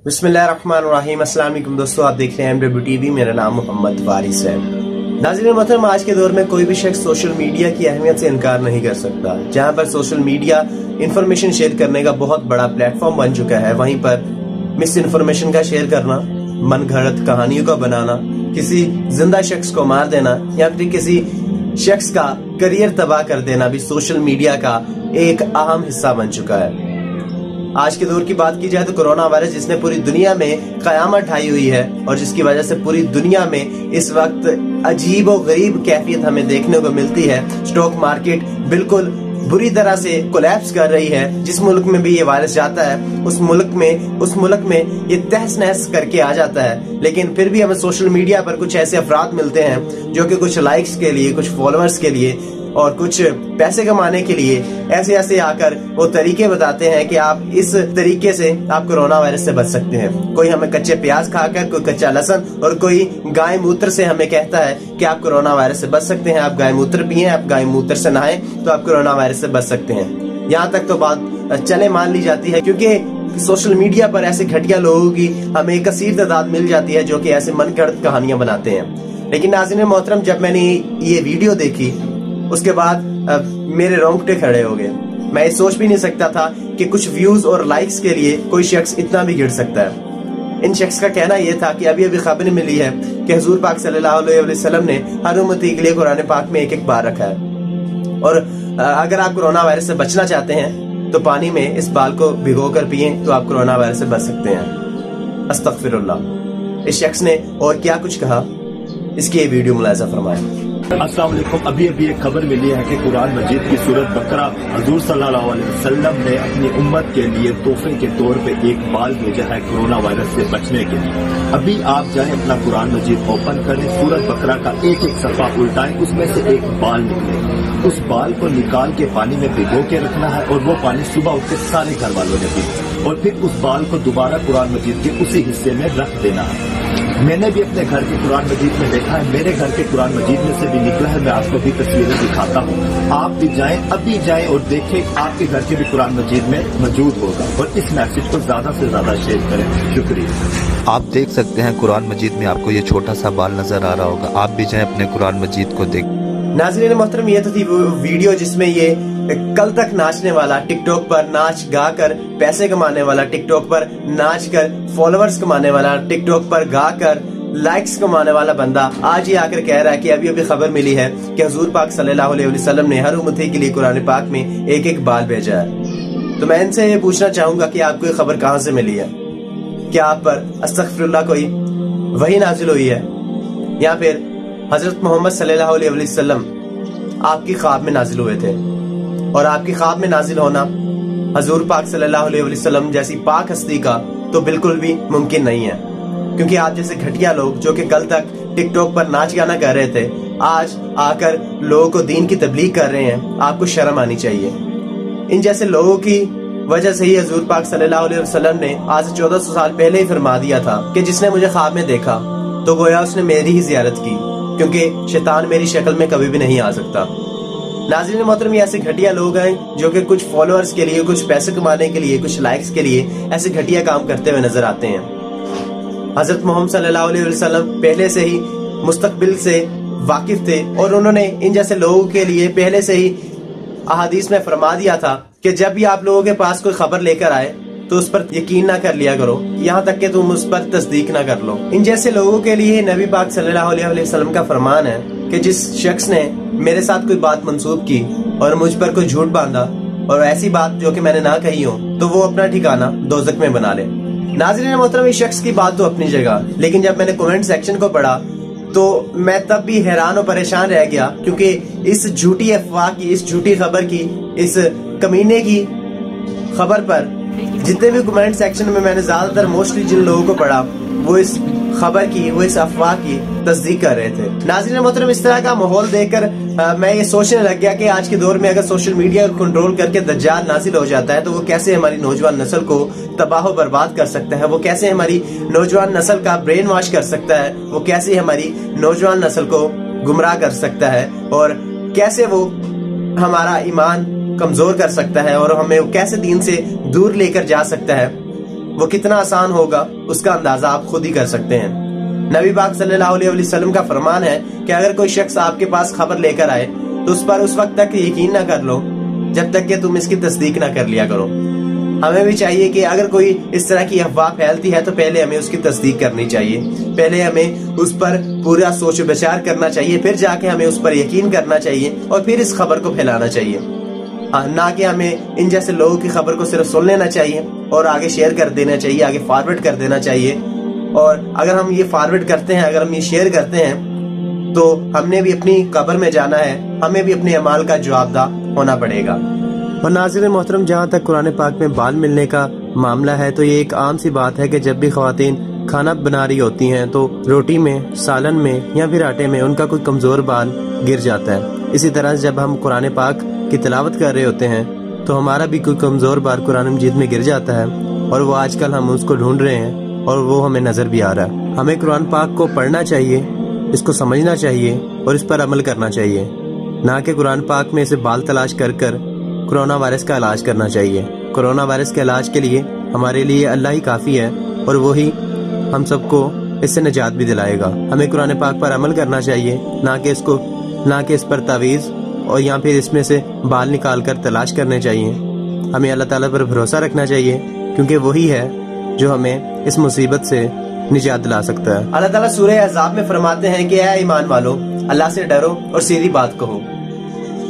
बिस्मिल्लाहिर्रहमानिर्रहीम। अस्सलाम वालेकुम दोस्तों, आप देख रहे हैं MWTV। मेरा नाम मोहम्मद वारिस है। नाज़रीन मोहतरम, आज के दौर में कोई भी शख्स सोशल मीडिया की अहमियत से इनकार नहीं कर सकता। जहां पर सोशल मीडिया इंफॉर्मेशन शेयर करने का बहुत बड़ा प्लेटफॉर्म बन चुका है, वहीं पर मिस इन्फॉर्मेशन का शेयर करना, मन घड़त कहानियों का बनाना, किसी जिंदा शख्स को मार देना या फिर किसी शख्स का करियर तबाह कर देना भी सोशल मीडिया का एक अहम हिस्सा बन चुका है। आज के दौर की बात की जाए तो कोरोना वायरस जिसने पूरी दुनिया में कयामत ढाई हुई है और जिसकी वजह से पूरी दुनिया में इस वक्त अजीब और गरीब कैफियत हमें देखने को मिलती है। स्टॉक मार्केट बिल्कुल बुरी तरह से कोलैप्स कर रही है। जिस मुल्क में भी ये वायरस जाता है उस मुल्क में ये तहस नहस करके आ जाता है। लेकिन फिर भी हमें सोशल मीडिया पर कुछ ऐसे अफराद मिलते हैं जो कि कुछ लाइक्स के लिए, कुछ फॉलोअर्स के लिए और कुछ पैसे कमाने के लिए ऐसे आकर वो तरीके बताते हैं कि आप इस तरीके से आप कोरोना वायरस से बच सकते हैं। कोई हमें कच्चे प्याज खाकर, कोई कच्चा लहसुन और कोई गाय मूत्र से हमें कहता है कि आप कोरोना वायरस से बच सकते हैं। आप गाय मूत्र पिए, आप गाय मूत्र से नहाएं तो आप कोरोना वायरस से बच सकते हैं। यहाँ तक तो बात चले मान ली जाती है, क्योंकि सोशल मीडिया पर ऐसे घटिया लोगों की हमें एक कसीर तादाद मिल जाती है जो कि ऐसे मनगढ़ंत कहानियां बनाते हैं। लेकिन नाज़रीन मोहतरम, जब मैंने ये वीडियो देखी उसके बाद मेरे रोंगटे खड़े हो गए। मैं ये सोच भी नहीं सकता था कि कुछ व्यूज और लाइक्स के लिए कोई शख्स इतना भी गिर सकता है। इन शख्स का कहना यह था कि अभी खबर मिली है कि हुजूर पाक सल्लल्लाहु अलैहि वसल्लम ने हर उम्मती के लिए कुरान पाक में एक बार रखा है और अगर आप कोरोना वायरस से बचना चाहते हैं तो पानी में इस बाल को भिगो कर पिए तो आप कोरोना वायरस से बच सकते हैं। अस्तगफिरुल्लाह। इस शख्स ने और क्या कुछ कहा, इसकी ये वीडियो मुलाहिजा फरमाएं। अस्सलाम वालेकुम। अभी एक खबर मिली है कि कुरान मजीद की सूरत बकरा हुजूर सल्लल्लाहु अलैहि वसल्लम ने अपनी उम्मत के लिए तोहफे के तौर पे एक बाल भेजा है कोरोना वायरस से बचने के लिए। अभी आप जाए अपना कुरान मजीद ओपन करें, सूरत बकरा का एक सफ़ा उल्टाएं, उसमें से एक बाल निकले। उस बाल को निकाल के पानी में भिगो के रखना है और वो पानी सुबह उठ के सारे घर वालों ने पी और फिर उस बाल को दोबारा कुरान मजीद के उसी हिस्से में रख देना है। मैंने भी अपने घर के कुरान मजीद में देखा है, मेरे घर के कुरान मजीद में से भी निकला है। मैं आपको भी तस्वीरें दिखाता हूँ, आप भी जाएं, अभी जाएं और देखें, आपके घर के भी कुरान मजीद में मौजूद होगा। और इस मैसेज को ज्यादा से ज्यादा शेयर करें। शुक्रिया। आप देख सकते हैं कुरान मजीद में आपको ये छोटा सा बाल नजर आ रहा होगा। आप भी जाएं अपने कुरान मजीद को देख। नाज़रीन मोहतरम, ये तो थी वो वीडियो जिसमें ये कल तक नाचने वाला, टिकटॉक पर नाच गा कर पैसे कमाने वाला, टिकटॉक पर नाच कर फॉलोअर्स कमाने वाला, टिकटॉक पर गा कर लाइक्स कमाने वाला बंदा आज ये आकर कह रहा है कि अभी खबर मिली है कि हुजूर पाक सल्लल्लाहु अलैहि वसल्लम ने हर उम्मती के लिए कुरान पाक में एक बाल भेजा है। तो मैं इनसे ये पूछना चाहूंगा कि आपको ये खबर कहां से मिली है? क्या आप पर अस्तगफिरुल्लाह कोई वही नाजिल हुई है या फिर हजरत मोहम्मद सल्लल्लाहु अलैहि वसल्लम आपकी ख्वाब में नाजिल हुए थे? और आपकी ख्वाब में नाजिल होना हुजूर पाक सल्लल्लाहु अलैहि वसल्लम जैसी पाक हस्ती का तो बिल्कुल भी मुमकिन नहीं है, क्योंकि आप जैसे घटिया लोग जो कि कल तक टिकटॉक पर नाच गाना कर रहे थे, आज आकर लोगों को दीन की तबलीग कर रहे हैं। आपको शर्म आनी चाहिए। इन जैसे लोगों की वजह से ही हुजूर पाक सल्लल्लाहु अलैहि वसल्लम ने आज से 1400 साल पहले ही फरमा दिया था कि जिसने मुझे ख्वाब में देखा तो गोया उसने मेरी ही जियारत की, क्योंकि शैतान मेरी शक्ल में कभी भी नहीं आ सकता। नाज़रीन मोहतरम, ये ऐसे घटिया लोग हैं जो कि कुछ फॉलोअर्स के लिए, कुछ पैसे कमाने के लिए, कुछ लाइक्स के लिए ऐसे घटिया काम करते हुए नजर आते हैं। हजरत मोहम्मद सल्लल्लाहु अलैहि वसल्लम पहले से ही मुस्तकबिल से वाकिफ थे और उन्होंने इन जैसे लोगों के लिए पहले से ही अहादीस में फरमा दिया था कि जब भी आप लोगों के पास कोई खबर लेकर आए तो उस पर यकीन ना कर लिया करो, यहाँ तक कि तुम उस पर तस्दीक ना कर लो। इन जैसे लोगों के लिए नबी पाक सल्लल्लाहु अलैहि वसल्लम का फरमान है कि जिस शख्स ने मेरे साथ कोई बात मंसूब की और मुझ पर कोई झूठ बांधा और ऐसी बात जो कि मैंने ना कही हो तो वो अपना ठिकाना दोज़ख में बना ले। नाज़रीन मोहतरम, इस शख्स की बात तो अपनी जगह, लेकिन जब मैंने कमेंट सेक्शन को पढ़ा तो मैं तब भी हैरान और परेशान रह गया, क्योंकि इस झूठी अफवाह की, इस झूठी खबर की, इस कमीने की खबर पर जितने भी कमेंट सेक्शन में मैंने ज्यादातर मोस्टली जिन लोगों को पढ़ा वो इस खबर की, वो इस अफवाह की तस्दीक कर रहे थे। नाज़रीन मोहतरम, इस तरह का माहौल देखकर मैं ये सोचने लग गया कि आज के दौर में अगर सोशल मीडिया को कंट्रोल करके दज्जाल नाजिल हो जाता है तो वो कैसे हमारी नौजवान नस्ल को तबाह बर्बाद कर सकता है, वो कैसे हमारी नौजवान नस्ल का ब्रेन वॉश कर सकता है, वो कैसे हमारी नौजवान नस्ल को गुमराह कर सकता है और कैसे वो हमारा ईमान कमजोर कर सकता है और हमें कैसे दीन से दूर लेकर जा सकता है। वो कितना आसान होगा उसका अंदाजा आप खुद ही कर सकते हैं। नबी पाक सल्लल्लाहु अलैहि वसल्लम का फरमान है कि अगर कोई शख्स आपके पास खबर लेकर आए तो उस पर उस वक्त तक यकीन ना कर लो जब तक कि तुम इसकी तस्दीक ना कर लिया करो। हमें भी चाहिए कि अगर कोई इस तरह की अफवाह फैलती है तो पहले हमें उसकी तस्दीक करनी चाहिए, पहले हमें उस पर पूरा सोच विचार करना चाहिए, फिर जाके हमें उस पर यकीन करना चाहिए और फिर इस खबर को फैलाना चाहिए। ना कि हमें इन जैसे लोगों की खबर को सिर्फ सुन लेना चाहिए और आगे शेयर कर देना चाहिए, आगे फॉरवर्ड कर देना चाहिए। और अगर हम ये फॉरवर्ड करते हैं, अगर हम ये शेयर करते हैं तो हमने भी अपनी कब्र में जाना है, हमें भी अपने अमाल का जवाबदार होना पड़ेगा। और नाज़रीन मोहतरम, जहाँ तक कुरान पाक में बाल मिलने का मामला है तो ये एक आम सी बात है कि जब भी ख्वातीन खाना बना रही होती हैं तो रोटी में, सालन में या फिर आटे में उनका कोई कमजोर बाल गिर जाता है। इसी तरह जब हम कुरान पाक की तिलावत कर रहे होते हैं तो हमारा भी कोई कमजोर बाल कुरान मजीद में गिर जाता है और वो आजकल हम उसको ढूंढ रहे हैं और वो हमें नजर भी आ रहा है। हमें कुरान पाक को पढ़ना चाहिए, इसको समझना चाहिए और इस पर अमल करना चाहिए, ना कि कुरान पाक में से बाल तलाश कर कर कोरोना वायरस का इलाज करना चाहिए। कोरोना वायरस के इलाज के लिए हमारे लिए अल्लाह ही काफ़ी है और वही हम सबको इससे निजात भी दिलाएगा। हमें कुरान पाक पर अमल करना चाहिए, ना कि इस पर तावीज़ और या फिर इसमें से बाल निकाल कर तलाश करने चाहिए। हमें अल्लाह ताला पर भरोसा रखना चाहिए क्योंकि वही है जो हमें इस मुसीबत से निजात दिला सकता है। अल्लाह ताला सूरह अहज़ाब में फरमाते हैं कि ऐ ईमान वालो, अल्लाह से डरो और सीधी बात कहो।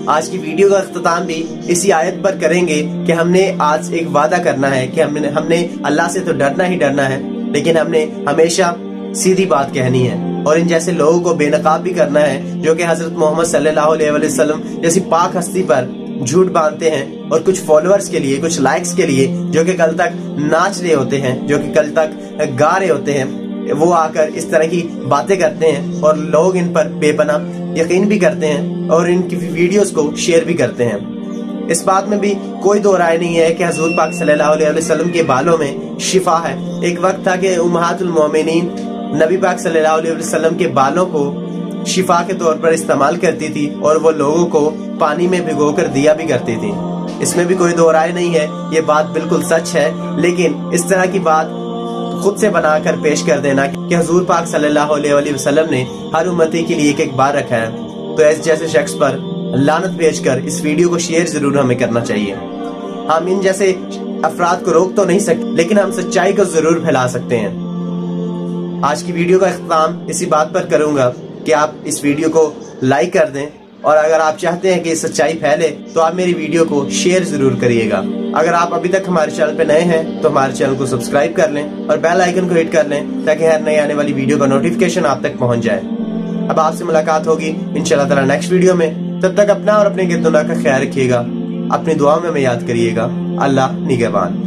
आज की वीडियो का इख्तिताम भी इसी आयत पर करेंगे कि हमने आज एक वादा करना है कि हमने अल्लाह से तो डरना ही डरना है, लेकिन हमने हमेशा सीधी बात कहनी है और इन जैसे लोगों को बेनकाब भी करना है जो कि हजरत मोहम्मद सल्लल्लाहु अलैहि वसल्लम जैसी पाक हस्ती पर झूठ बांधते हैं और कुछ फॉलोअर्स के लिए, कुछ लाइक्स के लिए, जो कि कल तक नाच रहे होते हैं, जो कि कल तक गा रहे होते हैं, वो आकर इस तरह की बातें करते हैं और लोग इन पर बेपनाह यकीन भी करते हैं और इनकी वीडियोस को शेयर भी करते हैं। इस बात में भी कोई दो राय नहीं है कि हुजूर पाक सल्लल्लाहु अलैहि वसल्लम के बालों में शिफा है। एक वक्त था कि उम्महातुल मोमिनीन नबी पाक सल्लल्लाहु अलैहि वसल्लम के बालों को शिफा के तौर पर इस्तेमाल करती थी और वो लोगों को पानी में भिगोकर दिया भी करती थी। इसमें भी कोई दो राय नहीं है, ये बात बिल्कुल सच है। लेकिन इस तरह की बात खुद से बनाकर पेश कर देना कि हुजूर पाक सल्लल्लाहु अलैहि वसल्लम ने हर उम्मती के लिए एक बार रखा है, तो ऐसे जैसे शख्स पर लानत भेजकर इस वीडियो को शेयर जरूर हमें करना चाहिए। हम इन जैसे अफराद को रोक तो नहीं सकते, लेकिन हम सच्चाई को जरूर फैला सकते हैं। आज की वीडियो का इख्तिताम इसी बात पर करूंगा कि आप इस वीडियो को लाइक कर दें और अगर आप चाहते हैं कि सच्चाई फैले तो आप मेरी वीडियो को शेयर जरूर करिएगा। अगर आप अभी तक हमारे चैनल पे नए हैं तो हमारे चैनल को सब्सक्राइब कर लें और बेल आइकन को हिट कर लें ताकि हर नई आने वाली वीडियो का नोटिफिकेशन आप तक पहुंच जाए। अब आपसे मुलाकात होगी इंशाल्लाह ताला नेक्स्ट वीडियो में। तब तक अपना और अपने गिरदुना का ख्याल रखिएगा, अपनी दुआ में हमें याद करिएगा। अल्लाह निगहबान।